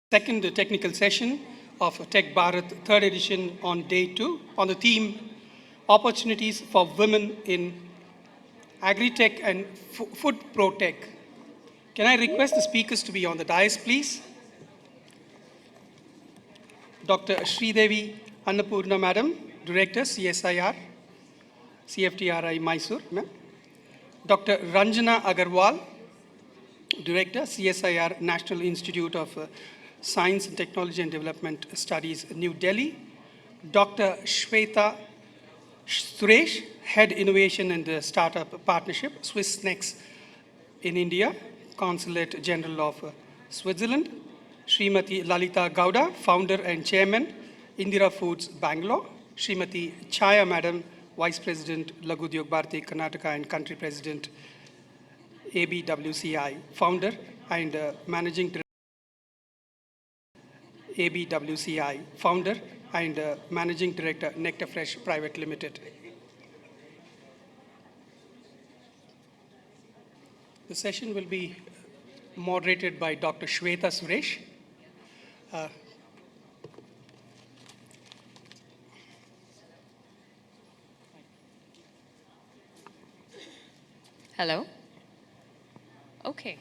Second technical session of Tech Bharat, third edition on day 2, on the theme Opportunities for Women in AgriTech and Food Pro Tech. Can I request the speakers to be on the dais, please? Dr. Sridevi Annapurna Madam, Director, CSIR, CFTRI Mysore. Dr. Ranjana Agarwal, Director, CSIR, National Institute of Science and Technology and Development Studies, New Delhi. Dr. Shweta Suresh, Head Innovation and Startup Partnership, Swiss Next in India, Consulate General of Switzerland. Srimati Lalita Gowda, Founder and Chairman, Indira Foods, Bangalore. Srimati Chaya Madam, Vice President, Laghu Udyog Bharati, Karnataka, and Country President, ABWCI, Founder and Managing Director, ABWCI, Founder and Managing Director, Nectar Fresh Private Limited. The session will be moderated by Dr. Shweta Suresh. Hello. Okay.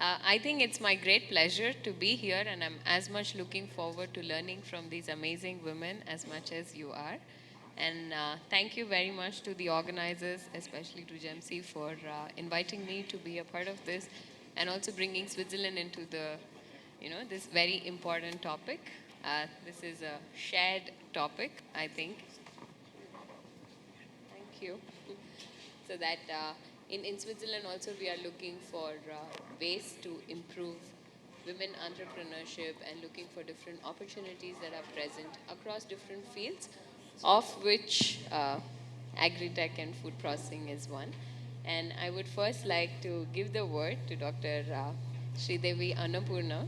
I think it's my great pleasure to be here, and I'm as much looking forward to learning from these amazing women as much as you are. And thank you very much to the organizers, especially to GEMC, for inviting me to be a part of this, and also bringing Switzerland into the, this very important topic. This is a shared topic, I think. Thank you. So that in Switzerland also we are looking for ways to improve women entrepreneurship and looking for different opportunities that are present across different fields, of which AgriTech and food processing is one. And I would first like to give the word to Dr. Sridevi Annapurna,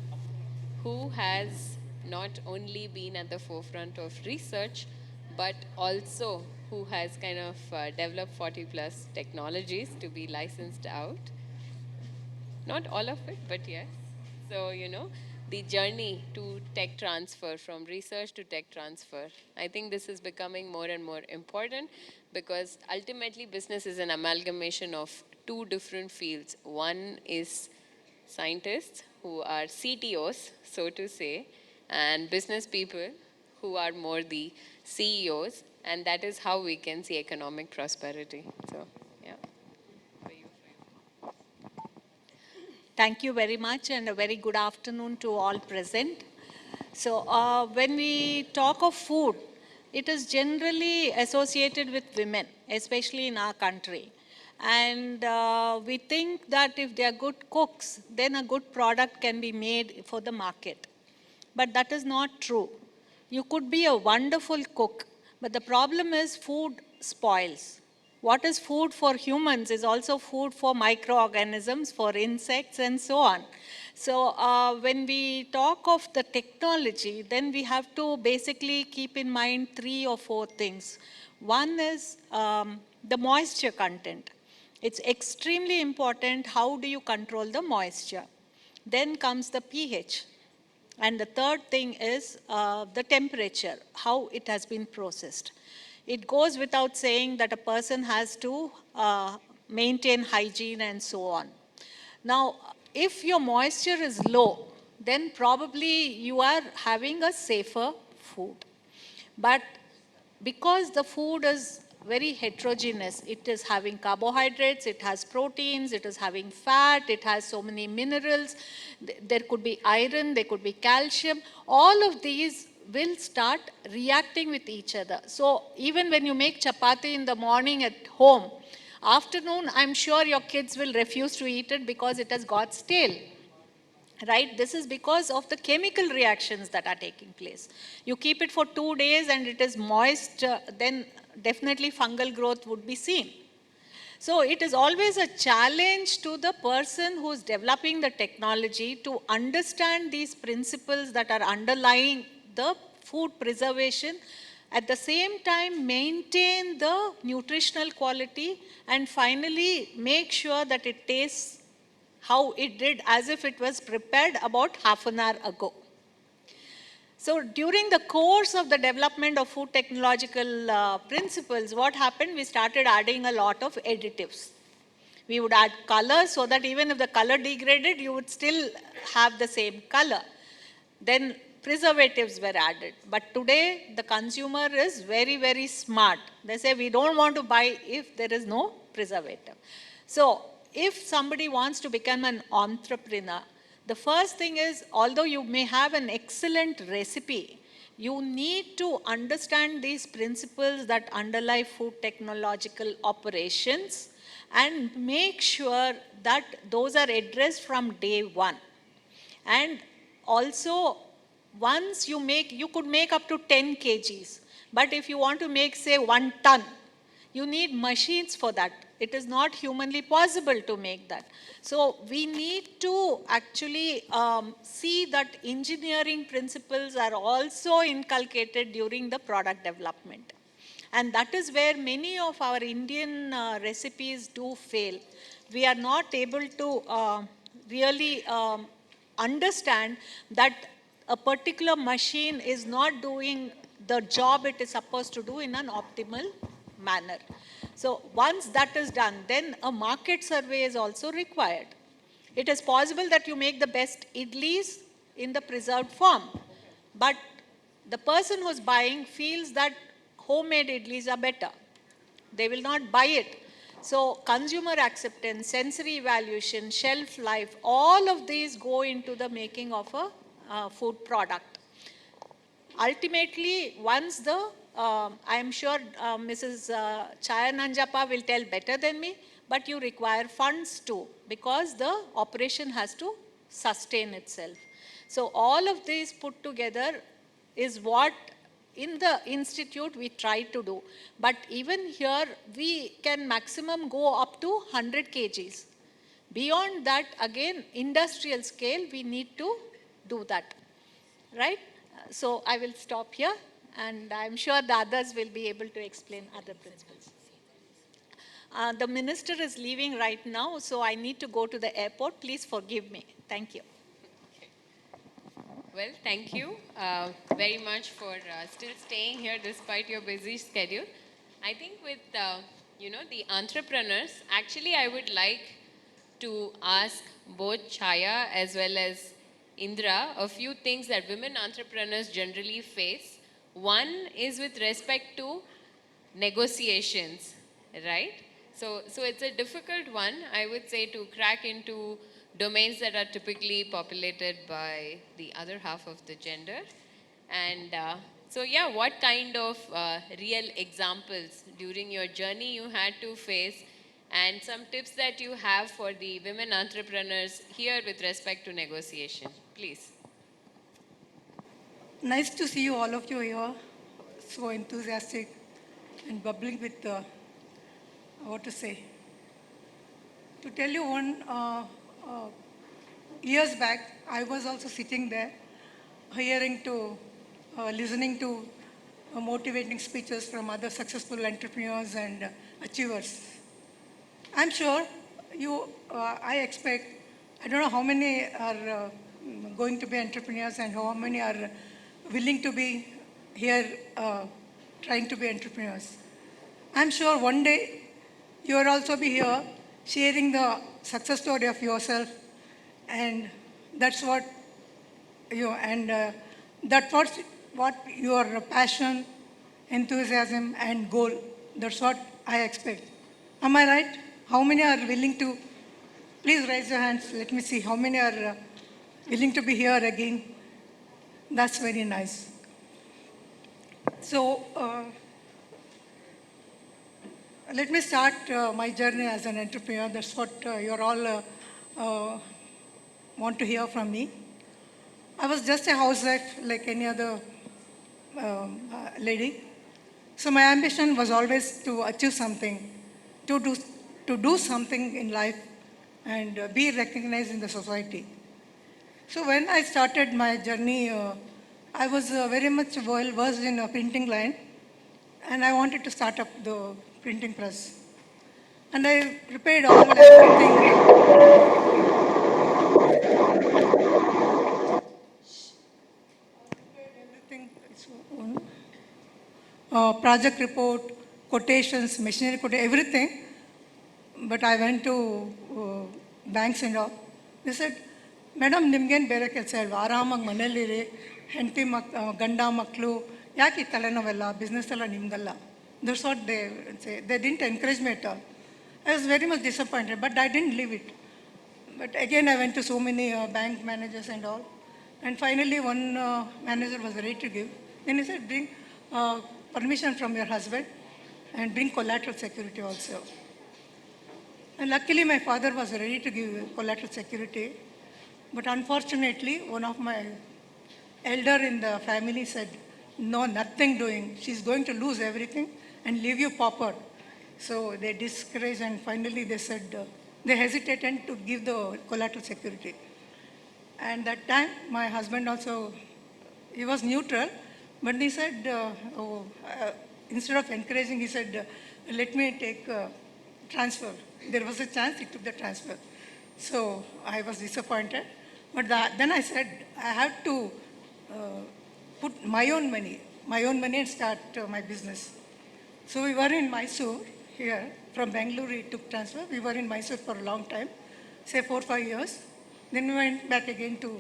who has not only been at the forefront of research, but also who has kind of developed 40 plus technologies to be licensed out. Not all of it, but yes. So, the journey to tech transfer, from research to tech transfer, I think this is becoming more and more important, because ultimately business is an amalgamation of two different fields. One is scientists who are CTOs, so to say, and business people who are more the CEOs, and that is how we can see economic prosperity. So, yeah. Thank you very much, and a very good afternoon to all present. So when we talk of food, it is generally associated with women, especially in our country. And we think that if they are good cooks, then a good product can be made for the market. But that is not true. You could be a wonderful cook, but the problem is food spoils. What is food for humans is also food for microorganisms, for insects, and so on. So when we talk of the technology, then we have to basically keep in mind 3 or 4 things. One is the moisture content. It's extremely important how do you control the moisture. Then comes the pH. And the third thing is the temperature, how it has been processed. It goes without saying that a person has to maintain hygiene and so on. Now, if your moisture is low, then probably you are having a safer food. But because the food is very heterogeneous, it is having carbohydrates, it has proteins, it is having fat, it has so many minerals, there could be iron, there could be calcium, all of these will start reacting with each other. So even when you make chapati in the morning at home, afternoon I'm sure your kids will refuse to eat it because it has got stale. Right? This is because of the chemical reactions that are taking place. You keep it for 2 days and it is moist, then definitely fungal growth would be seen. So it is always a challenge to the person who is developing the technology to understand these principles that are underlying the food preservation, at the same time maintain the nutritional quality, and finally make sure that it tastes how it did as if it was prepared about half an hour ago. So during the course of the development of food technological principles, what happened? We started adding a lot of additives. We would add color so that even if the color degraded, you would still have the same color. Then preservatives were added. But today, the consumer is very, very smart. They say, we don't want to buy if there is no preservative. So if somebody wants to become an entrepreneur, the first thing is, although you may have an excellent recipe, you need to understand these principles that underlie food technological operations and make sure that those are addressed from day one. And also, once you could make up to 10 kgs. But if you want to make, say, 1 ton, you need machines for that. It is not humanly possible to make that. So we need to actually see that engineering principles are also inculcated during the product development. And that is where many of our Indian recipes do fail. We are not able to really understand that a particular machine is not doing the job it is supposed to do in an optimal manner. So once that is done, then a market survey is also required. It is possible that you make the best idlis in the preserved form, but the person who's buying feels that homemade idlis are better. They will not buy it. So consumer acceptance, sensory evaluation, shelf life, all of these go into the making of a food product. Ultimately, once I am sure Mrs. Chaya Nanjapa will tell better than me, but you require funds too, because the operation has to sustain itself. So all of these put together is what in the institute we try to do. But even here, we can maximum go up to 100 kgs. Beyond that, again, industrial scale, we need to do that, right? So I will stop here, and I'm sure the others will be able to explain other principles. The minister is leaving right now, so I need to go to the airport. Please forgive me. Thank you. Well, thank you very much for still staying here despite your busy schedule. I think with, the entrepreneurs, actually I would like to ask both Chaya as well as Indra a few things that women entrepreneurs generally face. One is with respect to negotiations, right? So it's a difficult one, I would say, to crack into domains that are typically populated by the other half of the gender. And so yeah, what kind of real examples during your journey you had to face, and some tips that you have for the women entrepreneurs here with respect to negotiation, please. Nice to see you, all of you here, so enthusiastic and bubbling with, what to say. To tell you one, years back, I was also sitting there, listening to motivating speeches from other successful entrepreneurs and achievers. I'm sure I expect, I don't know how many are going to be entrepreneurs and how many are willing to be here trying to be entrepreneurs. I'm sure one day you will also be here sharing the success story of yourself, and that's what that's what your passion, enthusiasm and goal, that's what I expect. Am I right? How many are willing to, please raise your hands, let me see how many are willing to be here again. That's very nice. So let me start my journey as an entrepreneur. That's what you're all want to hear from me. I was just a housewife like any other lady. So my ambition was always to achieve something, to do something in life and be recognized in the society. So when I started my journey, I was very much well versed in a printing line, and I wanted to start up the printing press. And I prepared project report, quotations, machinery quotation, everything. But I went to banks and all. They said, Madam, ನಿಮ್ಗೇನು ಬೇರೆ ಕೆಲಸ ಇಲ್ವಾ ಆರಾಮಾಗಿ ಮನೇಲಿರಿ ಹೆಂಡತಿ ಗಂಡ ಮಕ್ಕಳು ಯಾಕೆ ಈ ತಲೆನೋವೆಲ್ಲ ಬಿಸ್ನೆಸ್ ಎಲ್ಲ ನಿಮ್ದಲ್ಲ that's what they didn't encourage me at all I was very much disappointed but I didn't leave it but again I went to so many bank managers and all and finally one manager was ready to give then he said bring permission from your husband and bring collateral security also. And luckily, my father was ready to give collateral security. But unfortunately, one of my elder in the family said, no, nothing doing. She's going to lose everything and leave you pauper. So they discouraged and finally they said, they hesitated to give the collateral security. And that time, my husband also, he was neutral, but he said, instead of encouraging, he said, let me take transfer. There was a chance, he took the transfer. So I was disappointed. But then I said, I have to put my own money and start my business. So we were in Mysore here. From Bangalore, he took transfer. We were in Mysore for a long time, say 4 or 5 years. Then we went back again to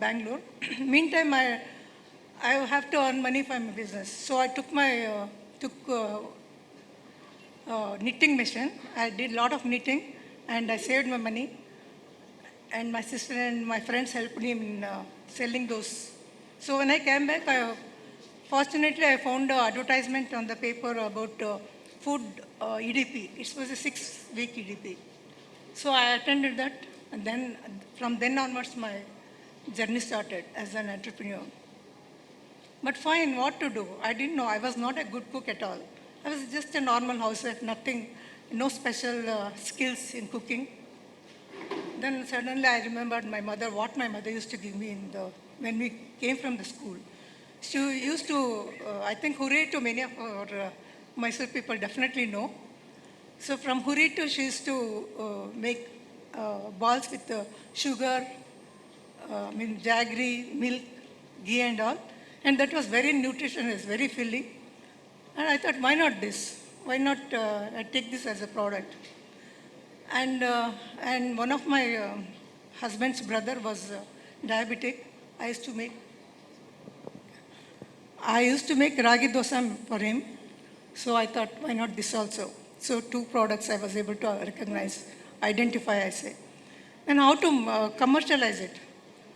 Bangalore. Meantime, I have to earn money for my business. So I took my knitting machine. I did a lot of knitting and I saved my money. And my sister and my friends helped me in selling those. So when I came back, fortunately I found an advertisement on the paper about food EDP. It was a 6-week EDP. So I attended that and then from then onwards my journey started as an entrepreneur. But fine, what to do? I didn't know. I was not a good cook at all. I was just a normal housewife, nothing, no special skills in cooking. Then suddenly I remembered what my mother used to give me when we came from the school. She used to, I think Hurry to many of our Mysore people definitely know. So from Hurry to, she used to make balls with sugar, jaggery, milk, ghee and all. And that was very nutritious, very filling. And I thought, why not this? Why not take this as a product? And one of my husband's brother was diabetic. I used to make ragi dosa for him. So I thought, why not this also? So 2 products I was able to recognize, identify, I say. And how to commercialize it.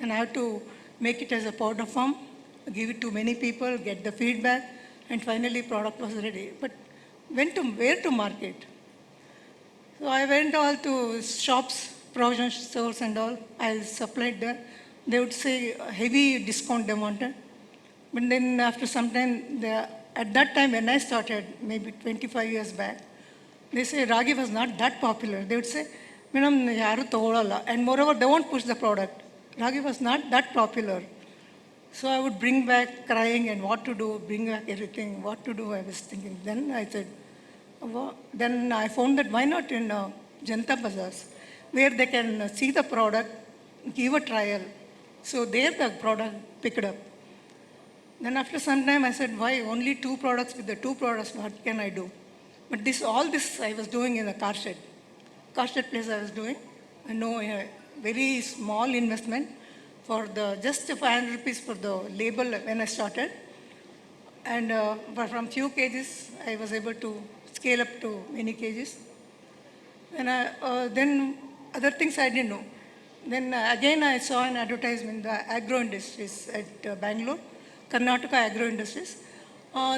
And how to make it as a powder form, give it to many people, get the feedback, and finally product was ready. But where to market? So I went all to shops, provision stores and all. I supplied there. They would say heavy discount they wanted. But then after some time, at that time when I started, maybe 25 years back, they say ragi was not that popular. They would say, Madam, yaru togolalla. And moreover, they won't push the product. Ragi was not that popular. So I would bring back crying and what to do, bring back everything, what to do, I was thinking. Then I said, then I found that why not in Janta Bazaars, where they can see the product, give a trial. So there the product picked up. Then after some time I said, why only 2 products? With the 2 products, what can I do? But all this I was doing in a car shed. Car shed place I was doing. I know a very small investment for just 500 rupees for the label when I started. And from few kgs, I was able to scale up to many kgs. And then other things I didn't know. Then again I saw an advertisement, the agro industries at Bangalore, Karnataka Agro Industries.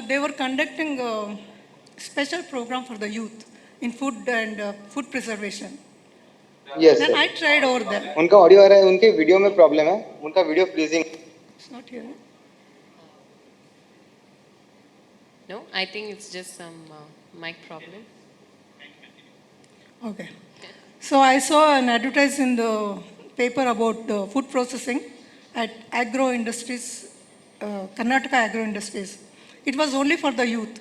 They were conducting a special program for the youth in food and food preservation. Yes, Then sir. I tried over there. उनका audio आ रहा है, उनके video में problem है, उनका video pleasing. It's not here. No, I think it's just some mic problem. Okay. So I saw an advertise in the paper about food processing at agro industries, Karnataka Agro Industries. It was only for the youth.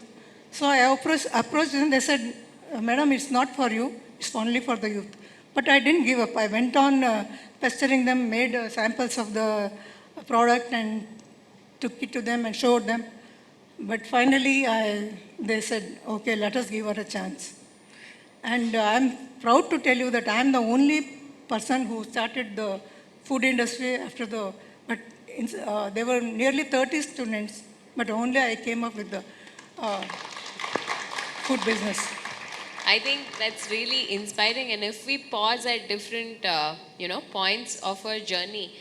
So I approached them. They said, Madam, it's not for you. It's only for the youth. But I didn't give up. I went on pestering them, made samples of the product and took it to them and showed them. But finally, they said, okay, let us give her a chance. And I'm proud to tell you that I'm the only person who started the food industry after but there were nearly 30 students, but only I came up with the uh, food business. I think that's really inspiring. And if we pause at different, points of our journey,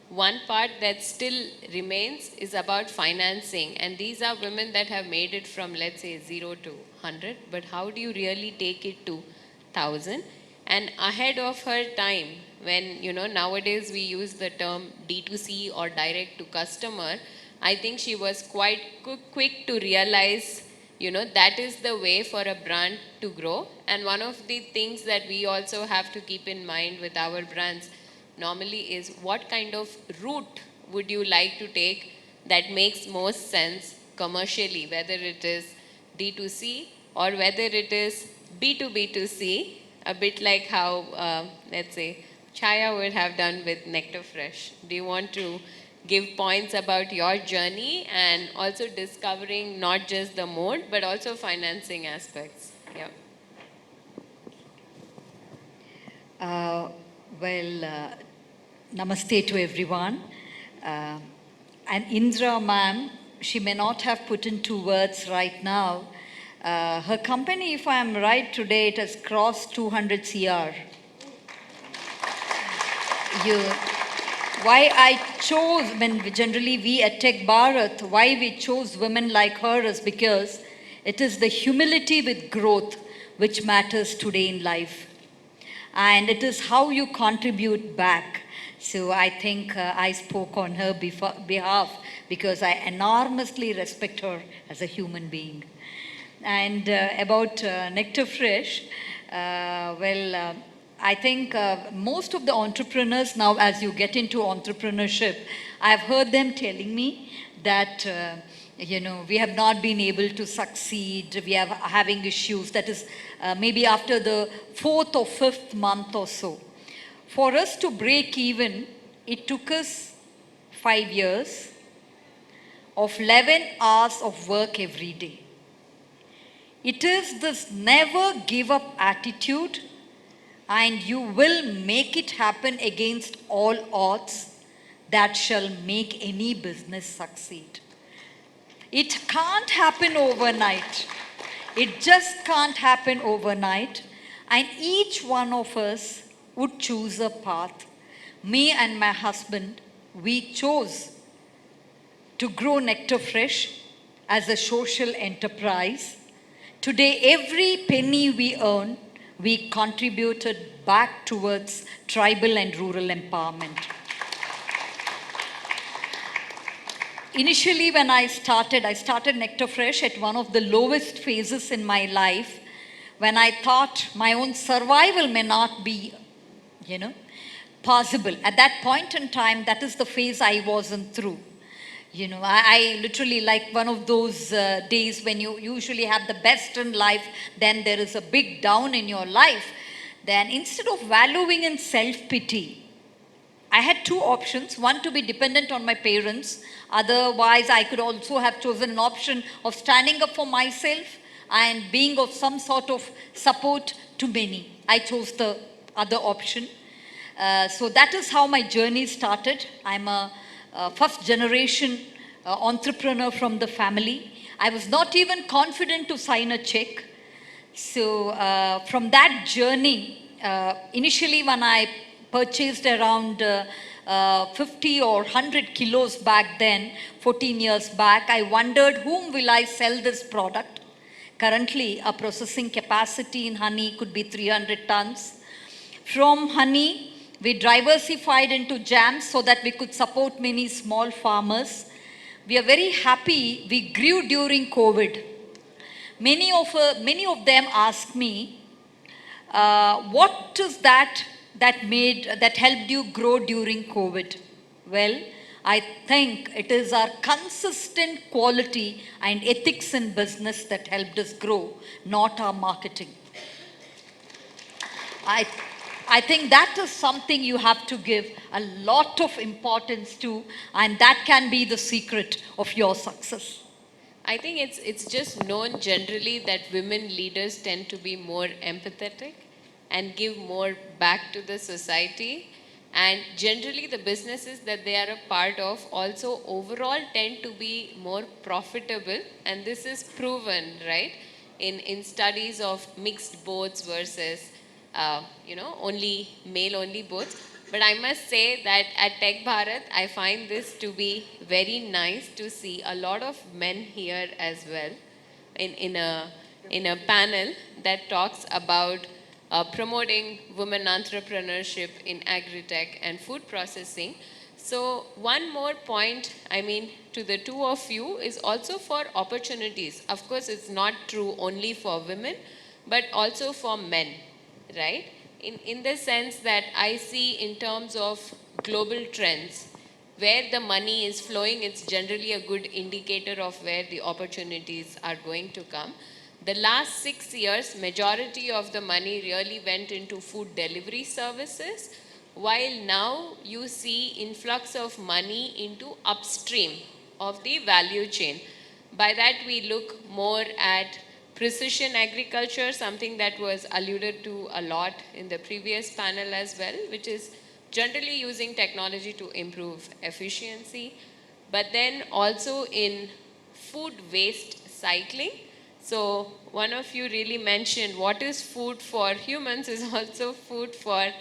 one part that still remains is about financing. And these are women that have made it from, let's say, 0 to 100. But how do you really take it to 1,000? And ahead of her time, when, nowadays we use the term D2C or direct to customer, I think she was quite quick to realize that is the way for a brand to grow. And one of the things that we also have to keep in mind with our brands normally is what kind of route would you like to take that makes most sense commercially, whether it is D2C or whether it is B2B2C, a bit like how, let's say, Chaya would have done with Nectar Fresh. Do you want to give points about your journey and also discovering not just the mode but also financing aspects? Yeah. Namaste to everyone. And Indra ma'am, she may not have put into words right now. Her company, if I am right today, it has crossed 200 CR. Why I chose, when generally we at Tech Bharat, why we chose women like her is because it is the humility with growth which matters today in life. And it is how you contribute back. So I think I spoke on her behalf because I enormously respect her as a human being. And about Nectar Fresh, I think most of the entrepreneurs now, as you get into entrepreneurship, I've heard them telling me that, we have not been able to succeed. We are having issues. That is maybe after the 4th or 5th month or so. For us to break even, it took us 5 years of 11 hours of work every day. It is this never give up attitude, and you will make it happen against all odds, that shall make any business succeed. It can't happen overnight. It just can't happen overnight. And each one of us would choose a path. Me and my husband, we chose to grow Nectar Fresh as a social enterprise. Today, every penny we earn, we contributed back towards tribal and rural empowerment. Initially, when I started Nectar Fresh at one of the lowest phases in my life, when I thought my own survival may not be, possible. At that point in time, that is the phase I wasn't through. I literally, like one of those days when you usually have the best in life, then there is a big down in your life. Then instead of valuing in self-pity, I had two options. One, to be dependent on my parents. Otherwise, I could also have chosen an option of standing up for myself and being of some sort of support to many. I chose the other option. So that is how my journey started. I'm a first generation entrepreneur from the family. I was not even confident to sign a check. So from that journey, initially when I purchased around 50 or 100 kilos back then, 14 years back, I wondered whom will I sell this product. Currently, our processing capacity in honey could be 300 tons. From honey, we diversified into jams so that we could support many small farmers. We are very happy we grew during COVID. Many of them ask me, what is that helped you grow during COVID? Well, I think it is our consistent quality and ethics in business that helped us grow, not our marketing. I think that is something you have to give a lot of importance to, and that can be the secret of your success. I think it's just known generally that women leaders tend to be more empathetic and give more back to the society. And generally the businesses that they are a part of also overall tend to be more profitable. And this is proven, right, in studies of mixed boats versus, only male-only boats. But I must say that at Tech Bharat, I find this to be very nice to see a lot of men here as well in a panel that talks about promoting women entrepreneurship in AgriTech and food processing. So one more point, to the two of you is also for opportunities. Of course, it's not true only for women, but also for men, right? In the sense that I see in terms of global trends, where the money is flowing, it's generally a good indicator of where the opportunities are going to come. The last 6 years, majority of the money really went into food delivery services, while now you see influx of money into upstream of the value chain. By that we look more at precision agriculture, something that was alluded to a lot in the previous panel as well, which is generally using technology to improve efficiency, but then also in food waste cycling. So one of you really mentioned what is food for humans is also food for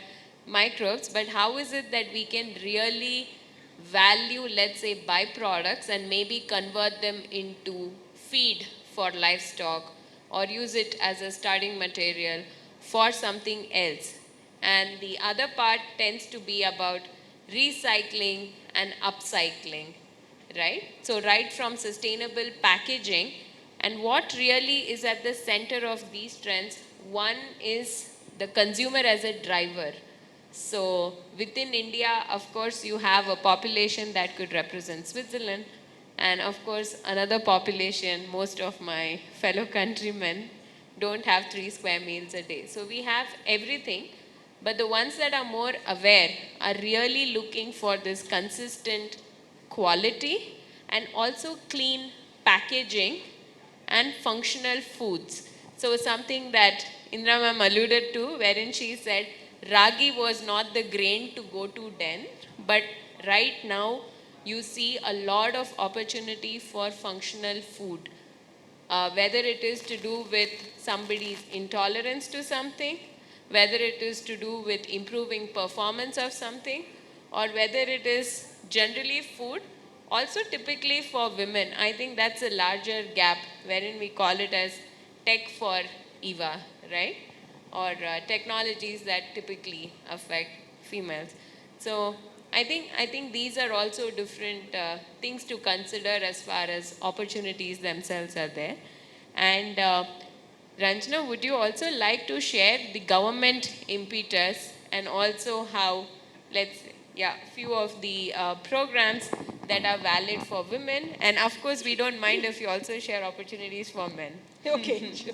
microbes, but how is it that we can really value, let's say, byproducts and maybe convert them into feed for livestock or use it as a starting material for something else. And the other part tends to be about recycling and upcycling, right? So right from sustainable packaging, and what really is at the center of these trends, one is the consumer as a driver. So within India, of course, you have a population that could represent Switzerland, and of course, another population, most of my fellow countrymen don't have 3 square meals a day. So we have everything, but the ones that are more aware are really looking for this consistent quality and also clean packaging and functional foods. So something that Indra ma'am alluded to, wherein she said, Ragi was not the grain to go to den, but right now you see a lot of opportunity for functional food. Whether it is to do with somebody's intolerance to something, whether it is to do with improving performance of something, or whether it is generally food, also typically for women. I think that's a larger gap wherein we call it as tech for EVA, right? Or technologies that typically affect females. So I think these are also different things to consider as far as opportunities themselves are there. And Ranjana, would you also like to share the government impetus and also how, few of the programs that are valid for women, and of course we don't mind if you also share opportunities for men. Okay. Sure.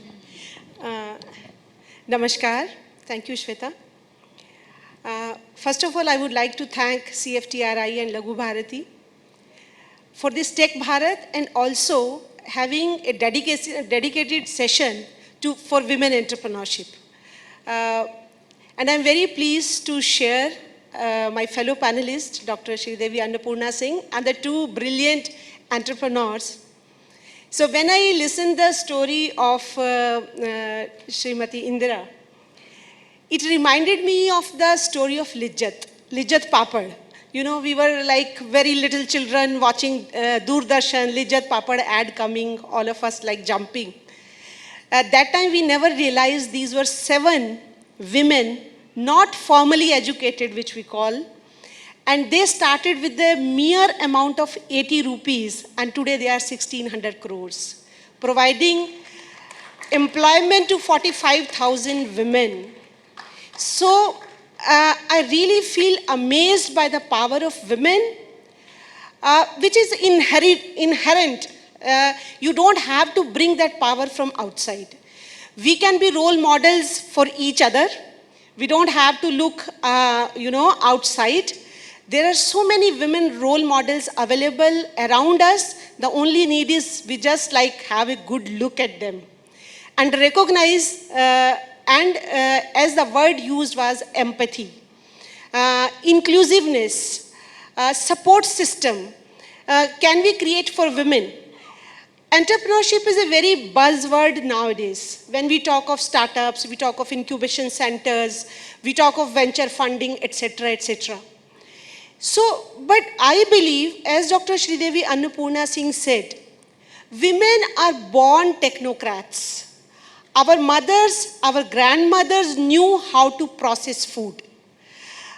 Namaskar. Thank you, Shweta. First of all, I would like to thank CFTRI and Laghu Bharati for this Tech Bharat and also having a dedicated session for women entrepreneurship. And I'm very pleased to share my fellow panelists, Dr. Sridevi Annapurna Singh, and the two brilliant entrepreneurs. So when I listened the story of Srimati Indira, it reminded me of the story of Lijjat Papad. You know, we were like very little children watching Doordarshan, Lijjat Papad ad coming, all of us like jumping. At that time, we never realized these were 7 women, not formally educated, which we call, and they started with the mere amount of 80 rupees, and today they are 1,600 crores, providing employment to 45,000 women. So I really feel amazed by the power of women, which is inherent. You don't have to bring that power from outside. We can be role models for each other. We don't have to look, outside. There are so many women role models available around us. The only need is we just like have a good look at them and recognize, as the word used was empathy, inclusiveness, support system, can we create for women? Entrepreneurship is a very buzzword nowadays. When we talk of startups, we talk of incubation centers, we talk of venture funding, etc., etc. So, but I believe, as Dr. Sridevi Annapurna Singh said, women are born technocrats. Our mothers, our grandmothers knew how to process food.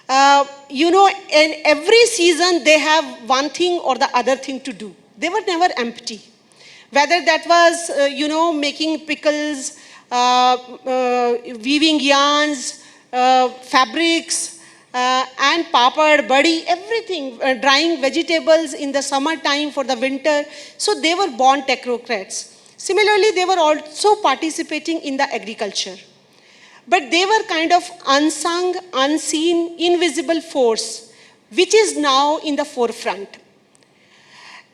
In every season they have one thing or the other thing to do. They were never empty. Whether that was, making pickles, weaving yarns, fabrics, and papad, buddy, everything, drying vegetables in the summertime for the winter. So they were born technocrats. Similarly, they were also participating in the agriculture. But they were kind of unsung, unseen, invisible force, which is now in the forefront.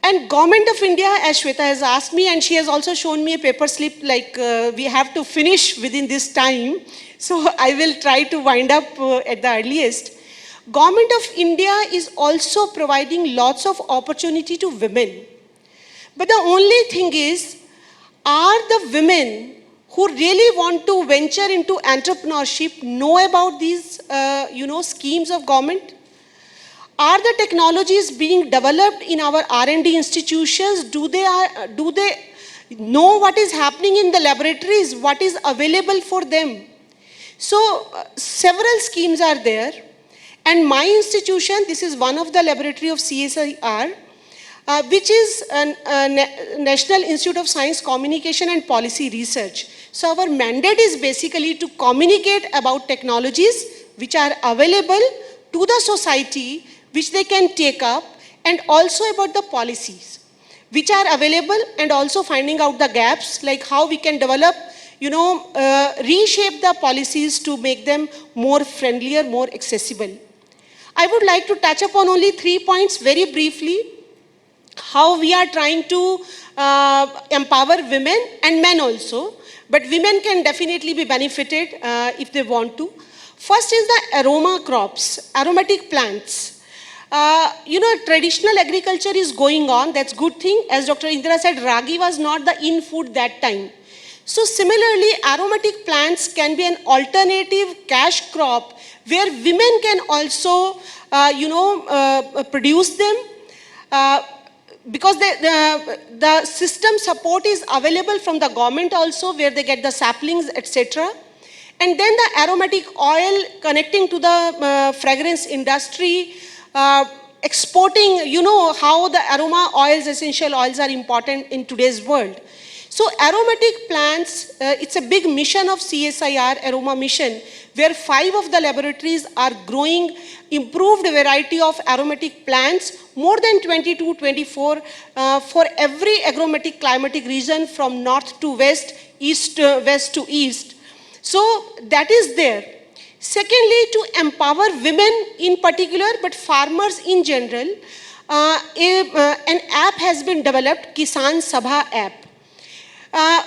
And Government of India, as Shweta has asked me, and she has also shown me a paper slip, like we have to finish within this time. So I will try to wind up at the earliest. Government of India is also providing lots of opportunity to women. But the only thing is, are the women who really want to venture into entrepreneurship know about these, schemes of government? Are the technologies being developed in our R&D institutions? Do they know what is happening in the laboratories? What is available for them? So several schemes are there. And my institution, this is one of the laboratory of CSIR, which is a National Institute of Science, Communication and Policy Research. So our mandate is basically to communicate about technologies which are available to the society, which they can take up, and also about the policies which are available, and also finding out the gaps, like how we can develop, reshape the policies to make them more friendlier, more accessible. I would like to touch upon only 3 points very briefly. How we are trying to empower women and men also, but women can definitely be benefited if they want to. First is the aroma crops, aromatic plants. Traditional agriculture is going on, that's good thing. As Dr. Indira said, ragi was not the in food that time. So similarly, aromatic plants can be an alternative cash crop where women can also, produce them. Because the system support is available from the government also, where they get the saplings, etc. And then the aromatic oil connecting to the fragrance industry, exporting, how the aroma oils, essential oils are important in today's world. So aromatic plants, it's a big mission of CSIR, Aroma Mission, where 5 of the laboratories are growing improved variety of aromatic plants, more than 22, 24, for every aromatic climatic region from north to west, west to east. So that is there. Secondly, to empower women in particular, but farmers in general, an app has been developed, Kisan Sabha app.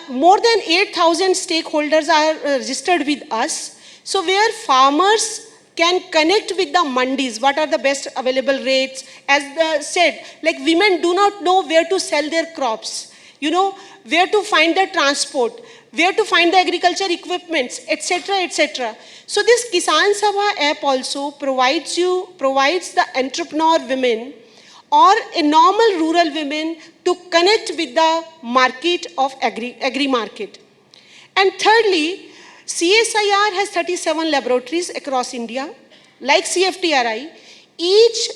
More than 8,000 stakeholders are registered with us. So where farmers can connect with the mandis, what are the best available rates. As said, like women do not know where to sell their crops, where to find the transport, where to find the agriculture equipments, etc., etc. So this Kisan Sabha app also provides the entrepreneur women or a normal rural women to connect with the market of agri-market. And thirdly, CSIR has 37 laboratories across India. Like CFTRI, each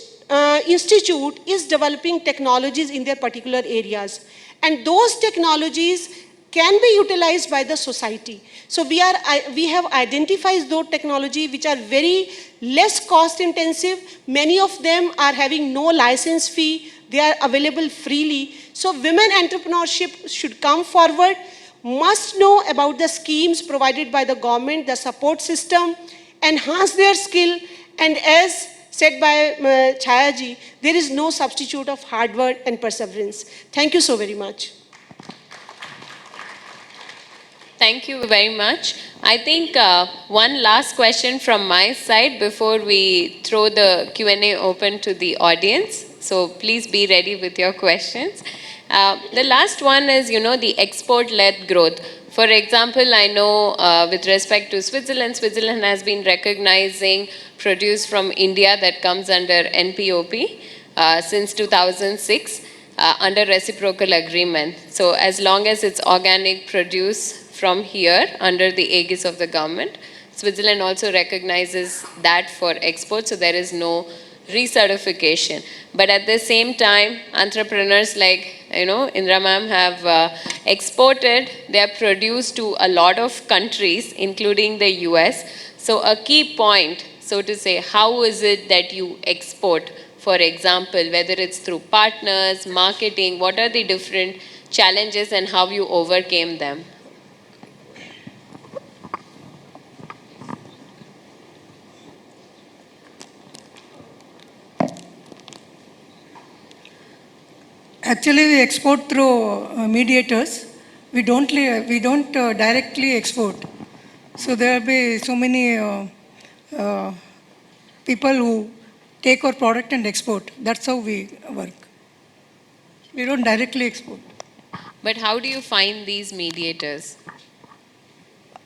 institute is developing technologies in their particular areas. And those technologies can be utilized by the society. So we have identified those technologies which are very less cost intensive. Many of them are having no license fee. They are available freely. So women entrepreneurship should come forward, must know about the schemes provided by the government, the support system, enhance their skill, and as said by Chaya ji, there is no substitute of hard work and perseverance. Thank you so very much. Thank you very much. I think one last question from my side before we throw the Q&A open to the audience. So please be ready with your questions. The last one is, the export-led growth. For example, I know with respect to Switzerland, Switzerland has been recognizing produce from India that comes under NPOP since 2006 under reciprocal agreement. So as long as it's organic produce from here under the aegis of the government, Switzerland also recognizes that for export, so there is no recertification. But at the same time, entrepreneurs like, Indra ma'am have exported their produce to a lot of countries, including the US. So a key point, so to say, how is it that you export? For example, whether it's through partners, marketing, what are the different challenges and how you overcame them? Actually, we export through mediators. We don't directly export. So there will be so many people who take our product and export. That's how we work. We don't directly export. But how do you find these mediators?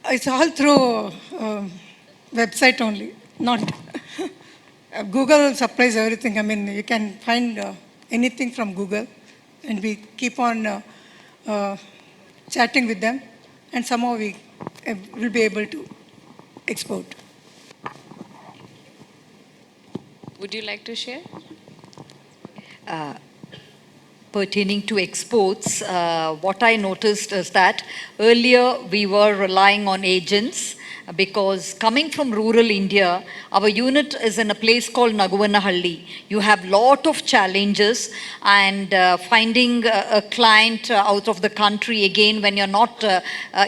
It's all through website only, not Google supplies everything. I mean, you can find anything from Google, and we keep on chatting with them, and somehow we will be able to export. Would you like to share? Pertaining to exports, what I noticed is that earlier we were relying on agents because coming from rural India, our unit is in a place called Naguvanahalli. You have lot of challenges, and finding a client out of the country, again, when you're not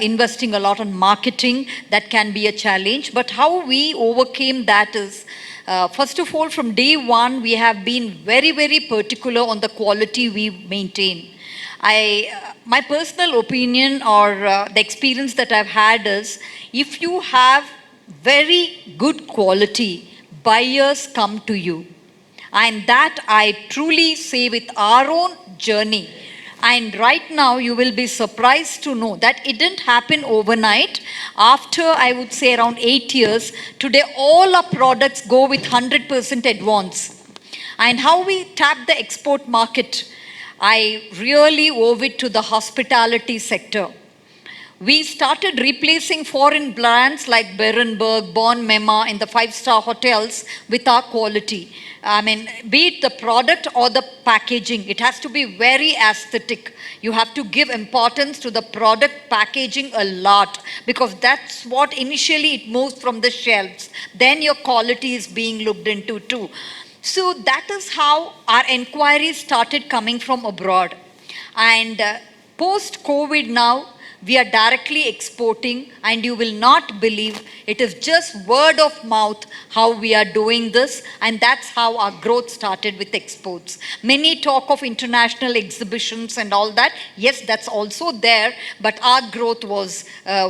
investing a lot on marketing, that can be a challenge. But how we overcame that is, first of all, from day one, we have been very, very particular on the quality we maintain. My personal opinion or the experience that I've had is, if you have very good quality, buyers come to you. And that I truly say with our own journey. And right now you will be surprised to know that it didn't happen overnight. After, I would say, around 8 years, today all our products go with 100% advance. And how we tap the export market, I really owe it to the hospitality sector. We started replacing foreign brands like Berenberg, Bon Mema in the 5-star hotels with our quality. I mean, be it the product or the packaging, it has to be very aesthetic. You have to give importance to the product packaging a lot, because that's what initially it moves from the shelves. Then your quality is being looked into too. So that is how our inquiries started coming from abroad. And post-COVID now, we are directly exporting, and you will not believe, it is just word of mouth how we are doing this, and that's how our growth started with exports. Many talk of international exhibitions and all that. Yes, that's also there, but our growth was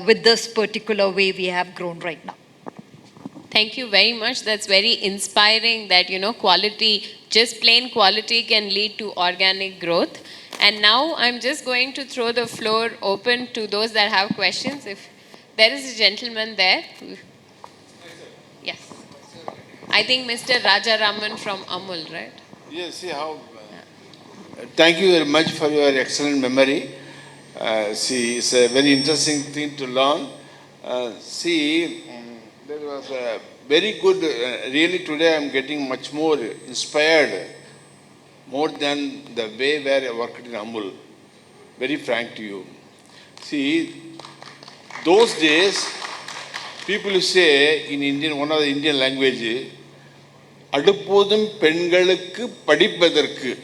with this particular way we have grown right now. Thank you very much. That's very inspiring that, quality, just plain quality can lead to organic growth. And now I'm just going to throw the floor open to those that have questions. If there is a gentleman there. Yes. I think Mr. Rajaraman from Amul, right? Yes, see how. Thank you very much for your excellent memory. It's a very interesting thing to learn. There was a very good, really today I'm getting much more inspired, more than the way where I worked in Amul. Very frank to you. See, those days, people say in Indian, one of the Indian language, Adupodum Pengalukku Padipadarku.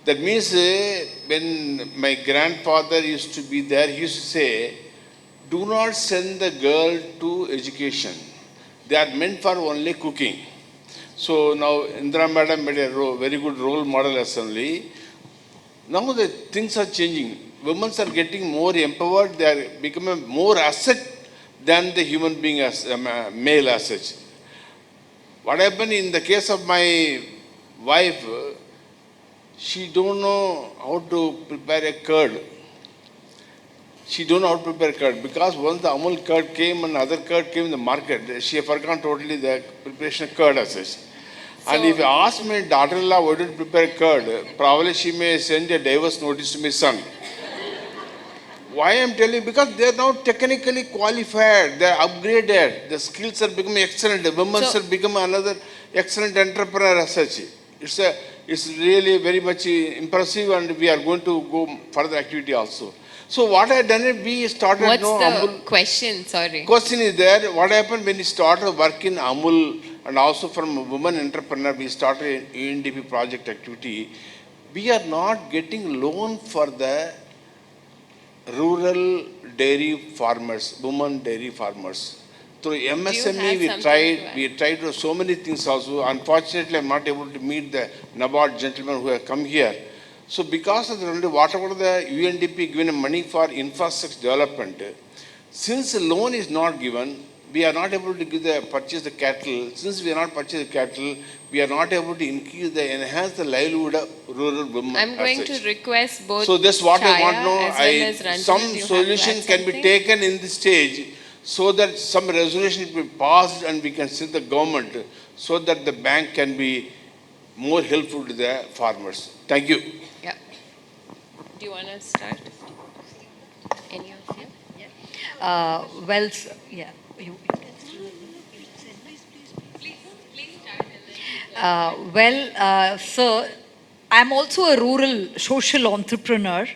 That means when my grandfather used to be there, he used to say, do not send the girl to education. They are meant for only cooking. So now Indira Madam made a very good role model assembly. Now the things are changing. Women are getting more empowered. They are becoming more asset than the human being as male as such. What happened in the case of my wife, she don't know how to prepare a curd. She don't know how to prepare curd because once the Amul curd came and other curd came in the market, she forgot totally the preparation of curd as such. And if you ask my daughter-in-law why to prepare curd, probably she may send a divorce notice to my son. Why I am telling you? Because they are now technically qualified, they are upgraded, the skills are becoming excellent, the women are becoming another excellent entrepreneur as such. It's really very much impressive and we are going to go further activity also. So what I done is we started. What's the question? Sorry. Question is there. What happened when we started working Amul and also from a woman entrepreneur, we started an UNDP project activity. We are not getting loan for the rural dairy farmers, women dairy farmers. Through MSME, we tried to so many things also. Unfortunately, I'm not able to meet the NABARD gentlemen who have come here. So because of the whatever the UNDP given money for infrastructure development, since the loan is not given, we are not able to purchase the cattle. Since we are not purchasing cattle, we are not able to enhance the livelihood of rural women. I'm going to request both. So that's what I want to know. Well Some solution can be taken in this stage so that some resolution will be passed and we can send the government so that the bank can be more helpful to the farmers. Thank you. Yeah. Do you want to start? Any of you? Well, yeah. Sir, I'm also a rural social entrepreneur,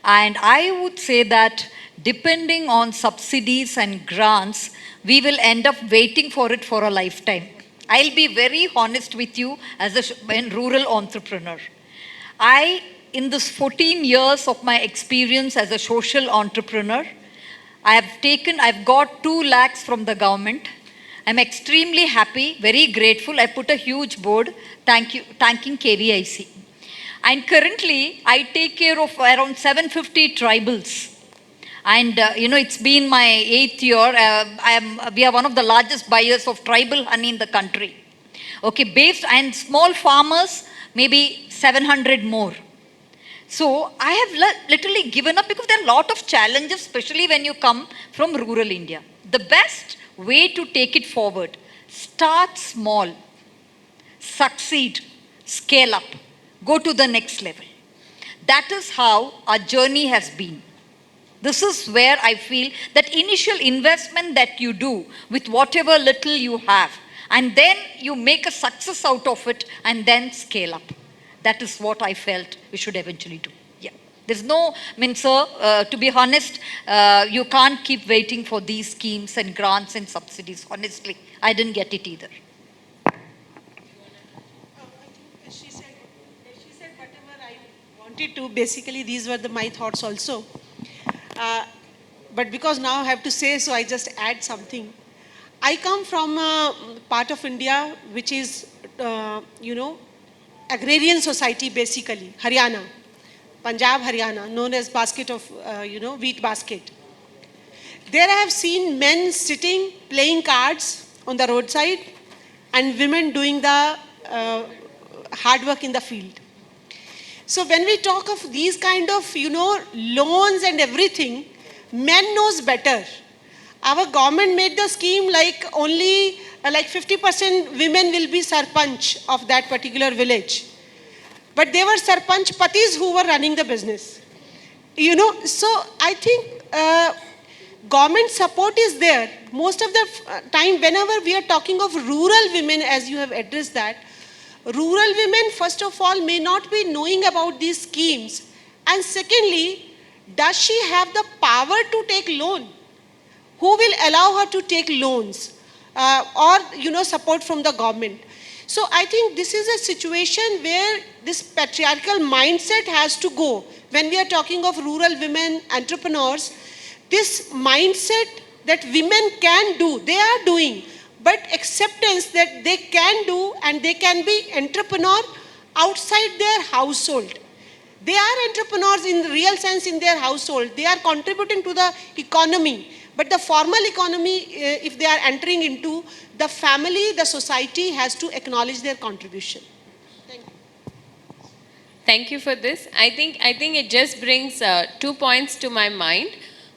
and I would say that depending on subsidies and grants, we will end up waiting for it for a lifetime. I'll be very honest with you as a rural entrepreneur. In this 14 years of my experience as a social entrepreneur, I've got 2 lakhs from the government. I'm extremely happy, very grateful. I put a huge board thanking KVIC. And currently, I take care of around 750 tribals. And it's been my 8th year. We are one of the largest buyers of tribal honey in the country. Okay, and small farmers, maybe 700 more. So I have literally given up because there are a lot of challenges, especially when you come from rural India. The best way to take it forward, start small, succeed, scale up, go to the next level. That is how our journey has been. This is where I feel that initial investment that you do with whatever little you have, and then you make a success out of it and then scale up. That is what I felt we should eventually do. Yeah. There's no, sir, to be honest, you can't keep waiting for these schemes and grants and subsidies. Honestly, I didn't get it either. She said whatever I wanted to. Basically, these were my thoughts also. But because now I have to say, so I just add something. I come from a part of India which is, agrarian society basically, Haryana, Punjab, Haryana, known as basket of, wheat basket. There I have seen men sitting, playing cards on the roadside and women doing the hard work in the field. So when we talk of these kind of, loans and everything, men knows better. Our government made the scheme like only 50% women will be sarpanch of that particular village. But they were sarpanch patis who were running the business. So I think government support is there. Most of the time, whenever we are talking of rural women, as you have addressed that, rural women, first of all, may not be knowing about these schemes. And secondly, does she have the power to take loan? Who will allow her to take loans or, support from the government? So I think this is a situation where this patriarchal mindset has to go. When we are talking of rural women entrepreneurs, this mindset that women can do, they are doing. but acceptance that they can do and they can be entrepreneur outside their household. They are entrepreneurs in the real sense in their household. They are contributing to the economy. But the formal economy, if they are entering into, the family, the society has to acknowledge their contribution. Thank you. Thank you for this. I think it just brings 2 points to my mind.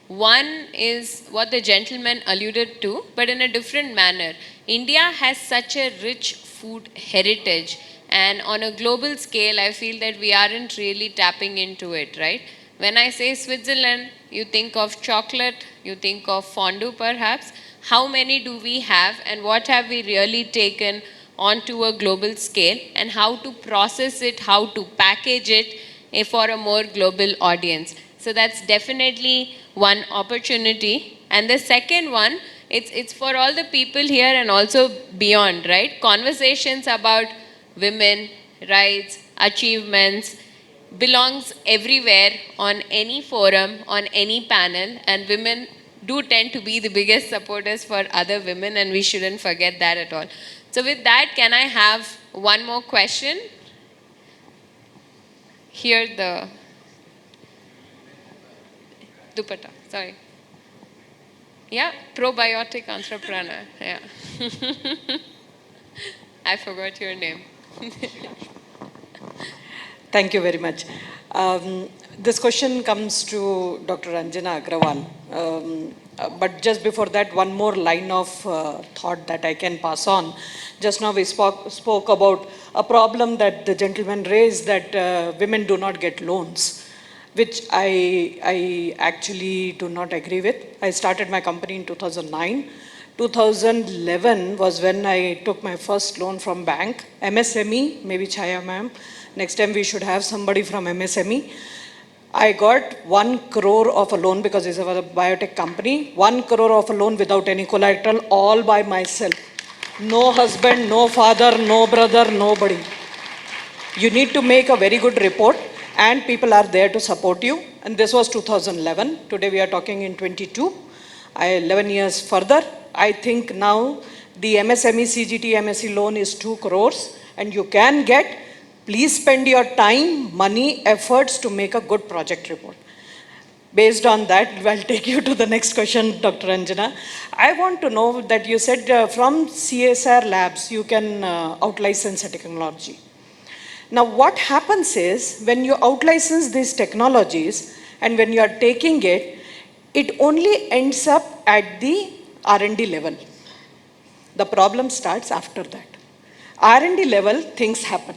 One is what the gentleman alluded to, but in a different manner. India has such a rich food heritage, and on a global scale, I feel that we aren't really tapping into it, right? When I say Switzerland, you think of chocolate, you think of fondue perhaps. How many do we have, and what have we really taken onto a global scale, and how to process it, how to package it for a more global audience? So that's definitely one opportunity. And the second one, it's for all the people here and also beyond, right? Conversations about women, rights, achievements belongs everywhere on any forum, on any panel, and women do tend to be the biggest supporters for other women, and we shouldn't forget that at all. So with that, can I have one more question? Here the dupatta, sorry. Yeah, probiotic entrepreneur, yeah. I forgot your name. Thank you very much. This question comes to Dr. Ranjana Agrawal. But just before that, one more line of thought that I can pass on. Just now we spoke about a problem that the gentleman raised, that women do not get loans, which I actually do not agree with. I started my company in 2009. 2011 was when I took my first loan from bank, MSME, maybe Chaya ma'am. Next time we should have somebody from MSME. I got 1 crore of a loan because it was a biotech company. 1 crore of a loan without any collateral, all by myself. No husband, no father, no brother, nobody. You need to make a very good report, and people are there to support you. And this was 2011. Today we are talking in 22. 11 years further. I think now the MSME CGT MSE loan is 2 crores, and you can get. Please spend your time, money, efforts to make a good project report. Based on that, I'll take you to the next question, Dr. Anjana. I want to know that you said from CSR labs, you can out-license a technology. Now, what happens is, when you out-license these technologies, and when you are taking it, it only ends up at the R&D level. The problem starts after that. R&D level, things happen.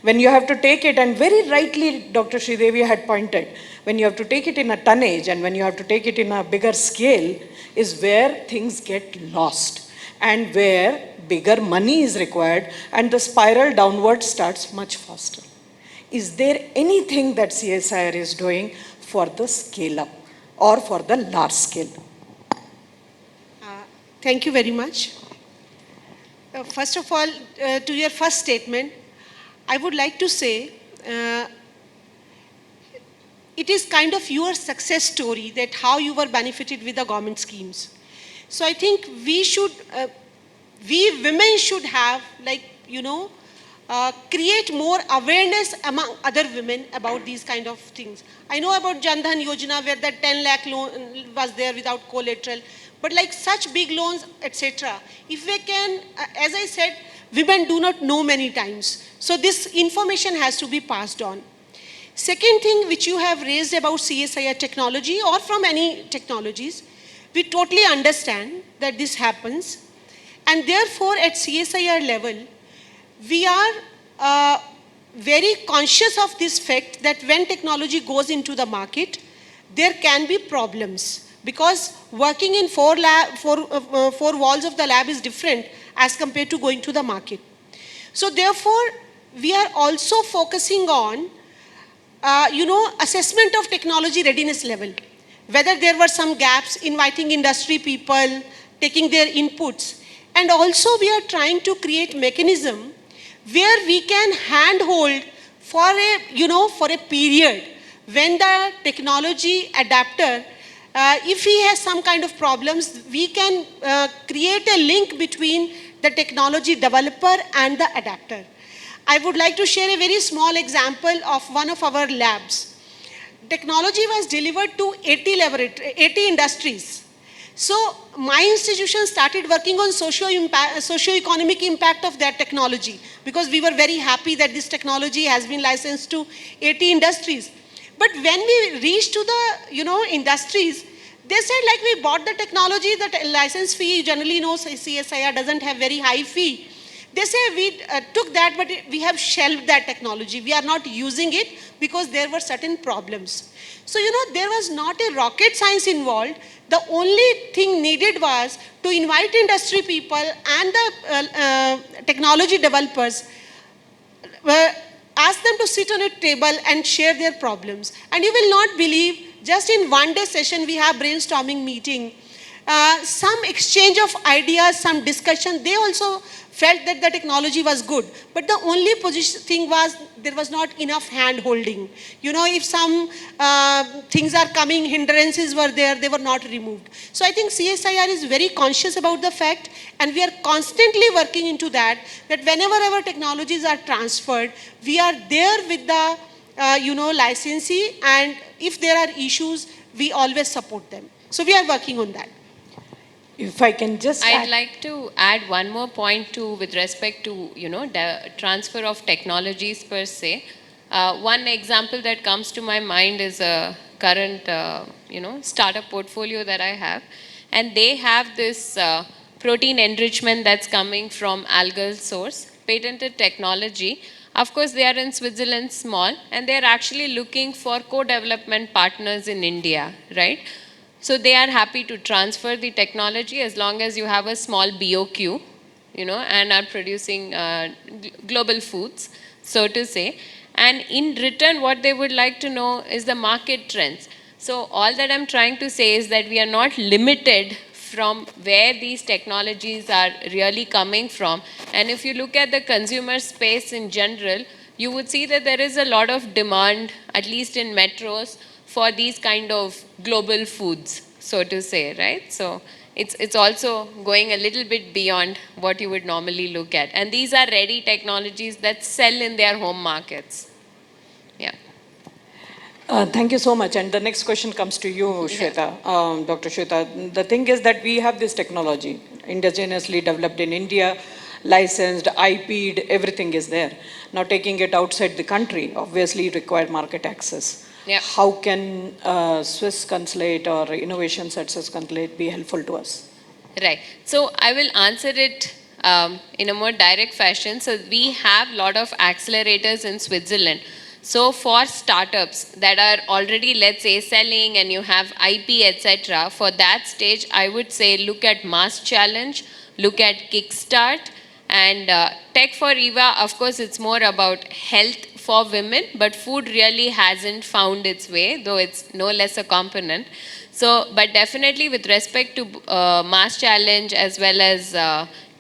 When you have to take it, and very rightly Dr. Sridevi had pointed, when you have to take it in a tonnage and when you have to take it in a bigger scale is where things get lost and where bigger money is required and the spiral downward starts much faster. Is there anything that CSIR is doing for the scale up or for the large scale? Thank you very much. First of all, to your first statement, I would like to say it is kind of your success story that how you were benefited with the government schemes. So I think we should, we women should have, like, create more awareness among other women about these kind of things. I know about Jan Dhan Yojana where that 10 lakh loan was there without collateral, but like such big loans, etc. If we can, as I said, women do not know many times. So this information has to be passed on. Second thing which you have raised about CSIR technology or from any technologies, we totally understand that this happens. And therefore at CSIR level, we are very conscious of this fact that when technology goes into the market, there can be problems. Because working in four walls of the lab is different as compared to going to the market. So therefore, we are also focusing on, assessment of technology readiness level. Whether there were some gaps, inviting industry people, taking their inputs. And also we are trying to create mechanism where we can handhold for a, for a period when the technology adapter if he has some kind of problems, we can create a link between the technology developer and the adapter. I would like to share a very small example of one of our labs. Technology was delivered to 80 industries. So my institution started working on socio-economic impact of that technology, because we were very happy that this technology has been licensed to 80 industries. But when we reached to the industries, they said, like, we bought the technology, the license fee, generally CSIR doesn't have very high fee. They say we took that, but we have shelved that technology. We are not using it because there were certain problems. So, there was not a rocket science involved. The only thing needed was to invite industry people and the technology developers, ask them to sit on a table and share their problems. And you will not believe, just in one day session, we have brainstorming meeting. Some exchange of ideas, some discussion. They also felt that the technology was good. But the only thing was, there was not enough hand holding. If some things are coming, hindrances were there, they were not removed. So I think CSIR is very conscious about the fact, and we are constantly working into that whenever our technologies are transferred, we are there with the licensee, and if there are issues, we always support them. So we are working on that. If I can just I'd like to add one more point too, with respect to, the transfer of technologies per se. One example that comes to my mind is a current, startup portfolio that I have. And they have this protein enrichment that's coming from algal source, patented technology. Of course, they are in Switzerland small, and they're actually looking for co-development partners in India, right? So they are happy to transfer the technology as long as you have a small BOQ, and are producing global foods, so to say. And in return, what they would like to know is the market trends. So all that I'm trying to say is that we are not limited from where these technologies are really coming from. And if you look at the consumer space in general, you would see that there is a lot of demand, at least in metros, for these kind of global foods, so to say, right? So it's also going a little bit beyond what you would normally look at. And these are ready technologies that sell in their home markets. Yeah. Thank you so much. And the next question comes to you, Shweta, Dr. Shweta. The thing is that we have this technology indigenously developed in India, licensed, IP'd, everything is there. Now taking it outside the country, obviously require market access. Yeah. How can Swiss consulate or innovations at Swiss consulate be helpful to us? Right. So I will answer it in a more direct fashion. So we have a lot of accelerators in Switzerland. So for startups that are already, let's say, selling and you have IP, etc., for that stage, I would say look at Mass Challenge, look at Kickstart, and Tech for Eva. Of course, it's more about health for women, but food really hasn't found its way, though it's no less a component. So, but definitely with respect to Mass Challenge as well as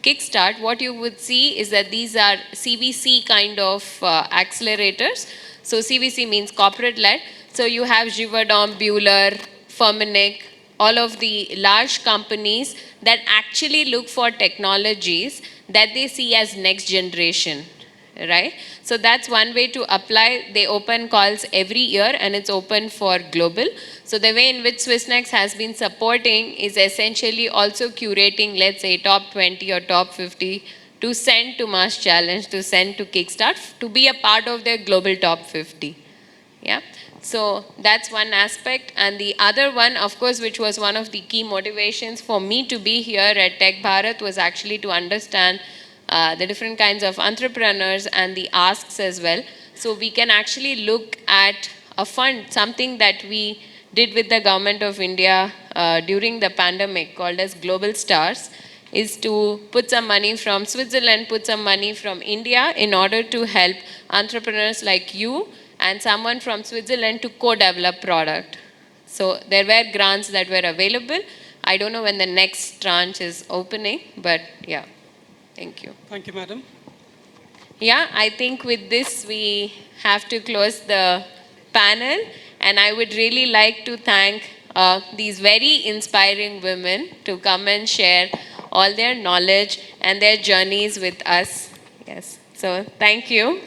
Kickstart, what you would see is that these are CVC kind of accelerators. So CVC means corporate-led. So you have Givaudan, Buehler, Firmenich, all of the large companies that actually look for technologies that they see as next generation. Right? So that's one way to apply. They open calls every year and it's open for global. So the way in which Swissnex has been supporting is essentially also curating, let's say, top 20 or top 50 to send to Mass Challenge, to send to Kickstart, to be a part of their global top 50. Yeah. So that's one aspect. And the other one, of course, which was one of the key motivations for me to be here at Tech Bharat, was actually to understand the different kinds of entrepreneurs and the asks as well. So we can actually look at a fund, something that we did with the government of India during the pandemic, called as Global Stars, is to put some money from Switzerland, put some money from India in order to help entrepreneurs like you and someone from Switzerland to co-develop product. So there were grants that were available. I don't know when the next tranche is opening, but yeah. Thank you. Thank you, madam. Yeah, I think with this we have to close the panel, and I would really like to thank these very inspiring women to come and share all their knowledge and their journeys with us. Yes. So thank you.